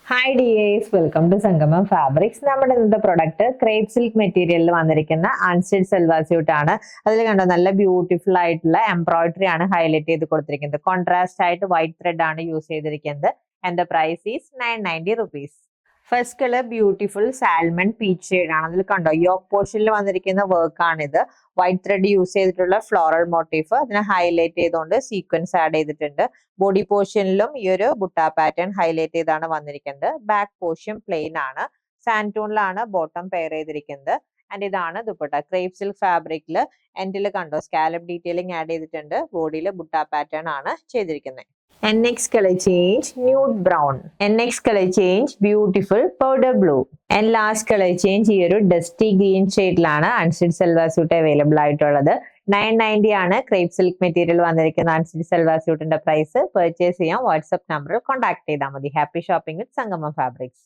Hi dears, welcome to സംഗമം fabrics. നമ്മുടെ ഇന്നത്തെ പ്രൊഡക്റ്റ് ക്രേപ്പ് സിൽക്ക് മെറ്റീരിയലിൽ വന്നിരിക്കുന്ന അൺസ്റ്റിച്ച് സൽവാർ സ്യൂട്ട് ആണ്. അതിൽ കണ്ടോ നല്ല ബ്യൂട്ടിഫുൾ ആയിട്ടുള്ള എംബ്രോയിഡറി ആണ് ഹൈലൈറ്റ് ചെയ്ത് കൊടുത്തിരിക്കുന്നത്. കോൺട്രാസ്റ്റ് ആയിട്ട് വൈറ്റ് ത്രെഡ് ആണ് യൂസ് ചെയ്തിരിക്കുന്നത്. And the price is 990 rupees. First colour beautiful salmon peach shade ആണ്. അതിൽ കണ്ടോ യോക്ക് പോർഷനിൽ വന്നിരിക്കുന്ന വർക്ക് ആണിത്. വൈറ്റ് ത്രെഡ് യൂസ് ചെയ്തിട്ടുള്ള ഫ്ലോറൽ മോട്ടീഫ് അതിനെ ഹൈലൈറ്റ് ചെയ്തുകൊണ്ട് സീക്വൻസ് ആഡ് ചെയ്തിട്ടുണ്ട്. ബോഡി പോർഷനിലും ഈ ഒരു ബുട്ട പാറ്റേൺ ഹൈലൈറ്റ് ചെയ്താണ് വന്നിരിക്കുന്നത്. ബാക്ക് പോർഷൻ പ്ലെയിൻ ആണ്. സാൻറ്റൂണിലാണ് ബോട്ടം പെയർ ചെയ്തിരിക്കുന്നത്. ആൻഡ് ഇതാണ് ദുപ്പട്ട. ക്രേപ്പ് സിൽക്ക് ഫാബ്രിക്കിൽ എൻഡിൽ കണ്ടോ സ്കാലപ്പ് ഡീറ്റെയിലിംഗ് ആഡ് ചെയ്തിട്ടുണ്ട്. ബോഡിയിൽ ബുട്ട പാറ്റേൺ ആണ് ചെയ്തിരിക്കുന്നത്. And next color change nude brown. And next color change beautiful powder blue. And last color change ഈ ഒരു ഡസ്റ്റി ഗ്രീൻ ഷെയ്ഡിലാണ് അൺസ്റ്റിച്ച് സൽവാർ സ്യൂട്ട് അവൈലബിൾ ആയിട്ടുള്ളത്. 990 ആണ് ക്രേപ്പ് സിൽക്ക് മെറ്റീരിയൽ വന്നിരിക്കുന്ന അൺസ്റ്റിച്ച് സൽവാർ സ്യൂട്ടിന്റെ പ്രൈസ്. പർച്ചേസ് ചെയ്യാൻ വാട്സ്ആപ്പ് നമ്പറിൽ കോൺടാക്ട് ചെയ്താൽ മതി. ഹാപ്പി ഷോപ്പിംഗ് വിത്ത് സംഗമം ഫാബ്രിക്സ്.